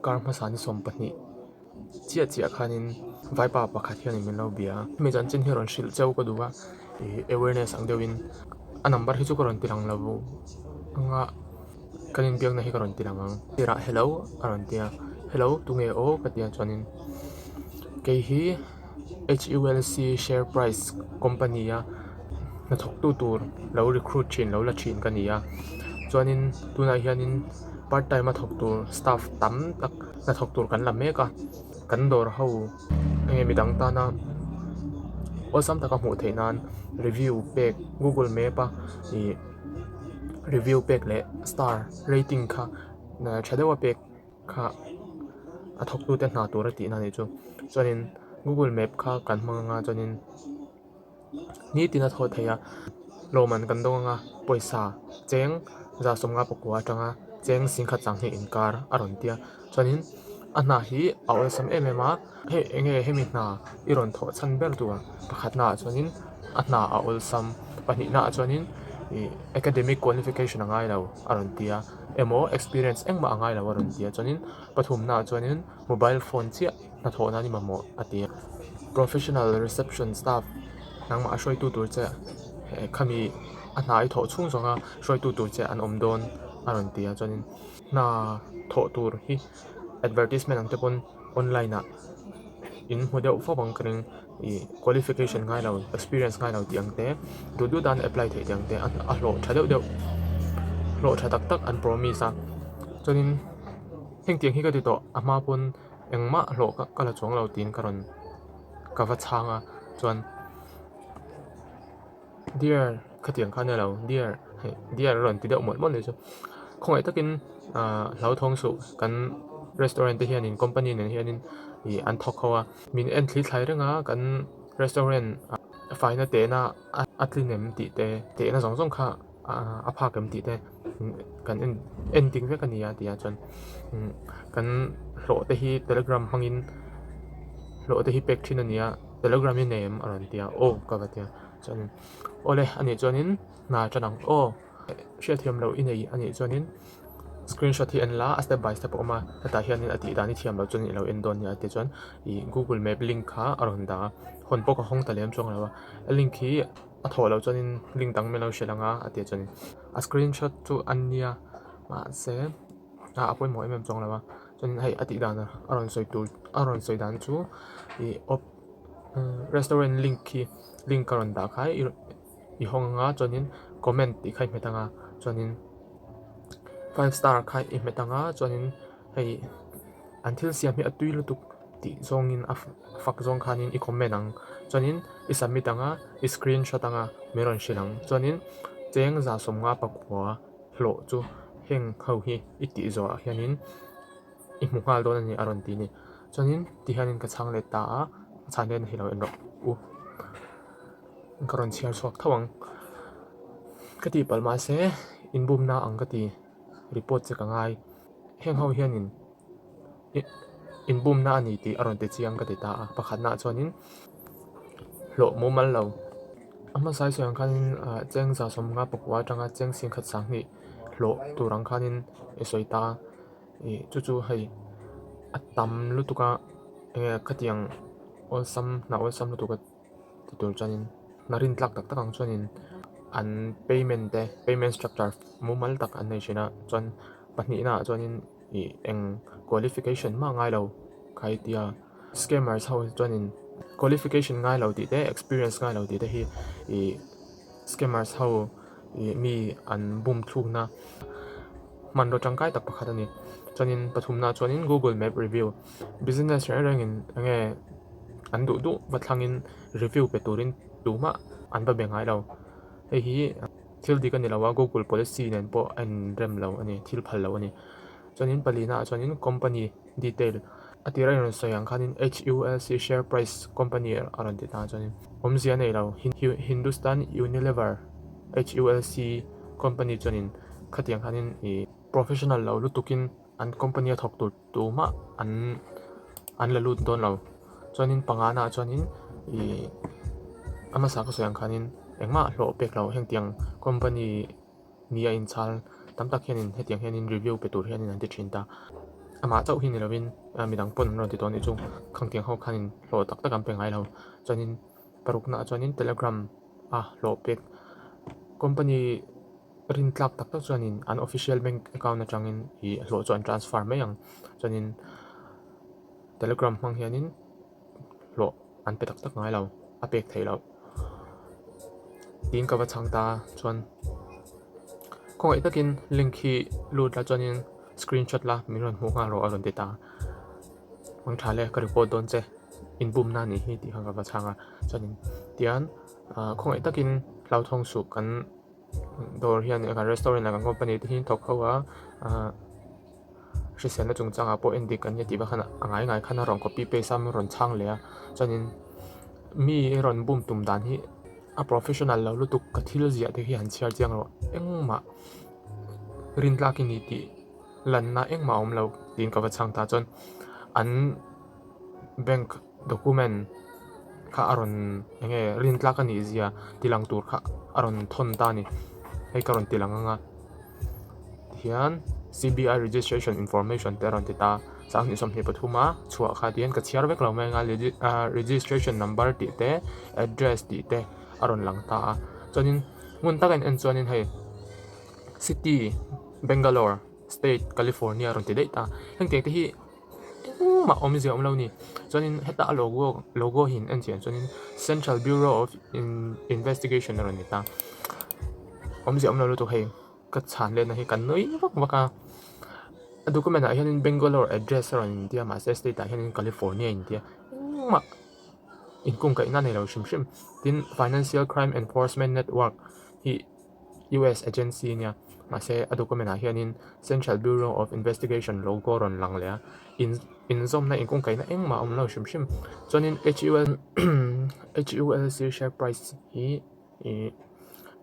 kar masani som pahnih chia khanin vaipa pakhat hian min lo bia mi jan chin hiron shil cheu ko duwa awareness ang deuin a number hi chu koron tirang lo anga kanin biak na hi koron tirang ang tira hello aron tia hello tunge o katia chuanin ke hi HULC share price company ya na thok tu tur lo recruit chin lo la chin kania chuanin tuna hianin part time a thok tur staff tam tak na thok tur kan la meka kan dor ho nge midang ta na osam taka hmu theinan review page Google Map a review page le star rating kha na chadewa page kha a thok tu te hna tur ati na ni chu chuanin Google Map kha kan hmanga chuanin ni tina tho theia loman kan donga pawisa cheng za somnga pakwa tanga cheng singkha changhi inkar aron tia chuanin ana hi awsam emema he enge hemi na iron tho chan bel tua pakhatna chuanin ana awsam pani na chuanin academic qualification ngai lo aron tia emo experience engma ngai lo aron tia chuanin pathum na chuanin mobile phone chia na tho na ni mamo ati professional reception staff nangma a hroi tu tur che khami a hnai tho chung zonga hroi tu tur che an omdon aron tia chuanin na tho tur hi advertisement ang te pon online na in model for bang kring qualification ngai lo experience ngai lo tiang te du dan apply thei tiang te a lo thadeu deu lo thatak tak an promise a chuanin heng tiang hi ka ti to ama pon engma lo ka kala chong lo tin karon ka va changa chuan dear khatiang khane lo dear ron ti deuh mol le chu khongai takin lau thong su kan restaurant te hianin company nen hianin an thok hawa min en thli thlai renga kan restaurant faina te na atlinem ti te na zong kha a phakam ti te kan ending ve kania tia chon kan hlo te hi telegram hangin hlo te hi pek thina nia telegram ni name aron tia o ka vatia chon ole ani chonin na chanang o share thiam lo inei ani chonin screenshot hi an la step by step oma ta hianin ati dani thiam lo chon lo endon ya te chon Google Map link kha aron da hon pok hong talem chong lawa link hi a tho lo chonin link dang me lo shelanga ati chon a screenshot chu ania ma se apoi mo em chong lawa chon hei ati dana aron soi dan chu op restaurant link hi link karon da khai I honga chonin comment ti khai metanga chonin 5 star khai I metanga chonin hei until siam hi atui lutuk ti zongin a fak zong khanin I comment ang chonin I submit anga I screenshot anga meron shilang chonin cheng za somnga pakwa hlo chu heng khau hi iti zo hianin I mungal don ani aron ti ni chonin ti hianin ka chang le ta a chanen hi lo en ro u karon chiar swak thawang kati palma se inbumna ang kati report che kangai heng ho hianin inbumna ani ti aron te chiang kati ta pakhatna chuanin lo momal lo ama sai so yang khanin cheng za somnga pakwa tanga cheng sing khat sang ni lo turang khanin esoita chu hei atam lutuka katiang olsam lutuka titur chanin narin tlak tak takang chuanin an payment structure mumal tak an nei shina chuan pahnih na chuanin eng qualification ma ngai lo khai tia scammers ho chuanin qualification ngai lo ti te experience ngai lo ti te hi scammers ho mi an bum thuna man ro tangkai tak pakhat ani chuanin pathumna chuanin Google Map review business rangin ange an du wathangin review pe turin tuma an ba bengai lo hi thil di kan ni lawa Google policy nen po an rem lo ani thil phal lo ani chuanin palina chuanin company detail atira ron soyang khanin HULC share price company aron ti ta chuanin omzia nei lo Hindustan Unilever HULC company chuanin khatiang khanin professional lo lutukin an company thok tuma an la lut don lo chuanin pangana chuanin ama sa ko soyang khanin engma hlo pek lo heng tiang company nia in chal tam tak hianin hetiang hianin review pe tur hianin an ti thin ta ama chau hi ni lovin midang pon ron ti ton ni chu khang tiang ho khanin lo tak tak am pe ngai lo chuanin paruk na chuanin telegram lo pek company rin tlak tak tak chuanin an official bank account atangin I lo chuan transfer mai ang chuanin telegram hmang hianin lo an pe tak tak ngai lo a pek thei lo tin ka wa changta chuan khongai takin link hi lut la chuanin screenshot la miron hu nga ro aron data mang thale ka report don che inbumna ni hi ti hanga wa changa chuanin tian khongai takin lau thong su kan dor hian kan restaurant la kan company te hin thok khowa Christian na chungchangah po indi kan ya tiba khana ngai khana rong copy paste sam ron chang le chuanin mi ron bum tum dan hi a professional lo lutuk ka thil zia te hi han chiar chiang ro engma rin tlak ni ti lan na engma om lo tin ka wa chang ta chon an bank document kha aron enge rin tlak ani zia tilang tur kha aron thon ta ni hei karon tilanga hian CBI registration information teron tita sang ni som ni pathuma chua kha tian ka chiar vek lo mai nga registration number ti te address ti te aron lang ta chonin ngun takan en chonin hei city Bangalore state California ron ti dei ta heng te hi ma om zia om lo ni chonin heta logo hin en chian chonin Central Bureau of Investigation ron ni ta om zia om lo tu hei ka chan le na hi kan noi waka document a hianin Bangalore address ron India ma state a hianin California India ma in kung kai na nei lo shim tin Financial Crime Enforcement Network hi US agency nia ma se a document a hianin Central Bureau of Investigation logo ron lang le in zom na in kung kai na engma om lo shim chonin HULC share price hi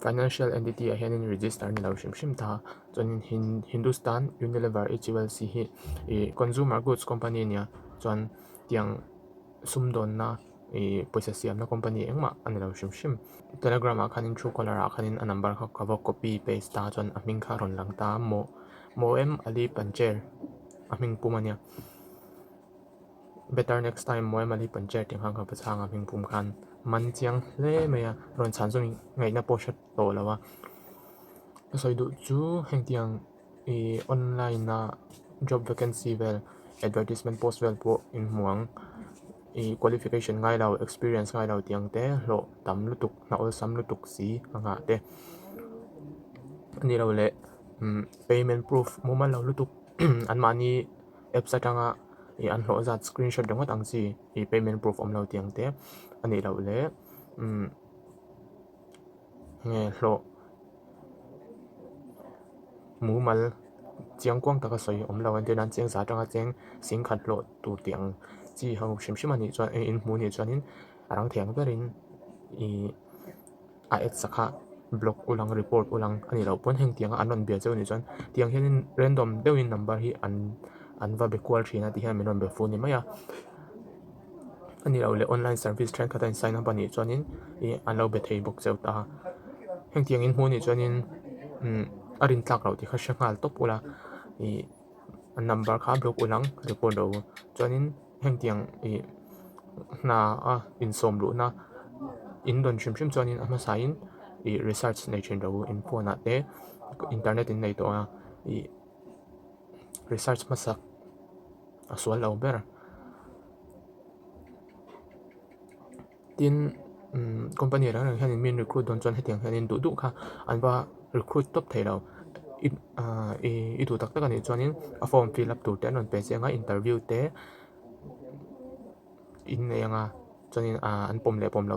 financial entity a hianin register ni lo shim ta chuanin Hindustan Unilever HULC hi consumer goods company nia chuan tiang sumdon na pawisa siam na company engma ani lo shim telegram a khanin Truecaller a khanin a number kha kawa copy paste ta chuan a hming kha ron lang ta mo em ali pancher a hming pumania better next time mo em ali pancher ting hang kha pachang a hming pum khan man chiang hle meya ron chan zomi ngai na po shat to lawa soi du chu heng tiang online na job vacancy vel advertisement post vel po in muang qualification ngailo experience ngailo tiang te lo tam lutuk na ol sam lutuk si anga te ani lo le payment proof moma lo lutuk an mani apps atanga an lo zat screenshot dong atang si payment proof om lo tiang te ani lo le nge lo mu mal chiang kwang taka soi om lo an te nan chiang za tanga cheng sing khat lo tu tiang chi ho shim ani chuan in mu ni chuanin arang thiang berin a et sakha block ulang report ulang ani lo pon heng tianga anon bia cheu ni chuan tiang hianin random deuhin number hi an va be kwal thina ti hian menon be phone ni maya ani lo le online service train kha tan sign up ani chuanin an lo be thei bok cheu ta heng tiang in mu ni chuanin arin tlak lo ti kha shangal top ula number kha block ulang report do chuanin heng tiang na in som lu na in don shim chuanin ama sain research nei chen do in phone ate internet in nei to research hmasak a sual lo ber tin company ra hian min recruit don chuan hetiang hian du kha anwa recruit top thei lo i tu tak tak ani chuanin a form fill up tur te non pe chenga interview te in nei anga chuanin an pom lo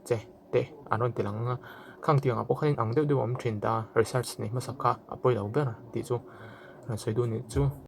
che te anon tilanga khang tiang a pokhanin ang deuh om thin ta research nei hmasak kha apoi lo ber ti chu soi du ni chu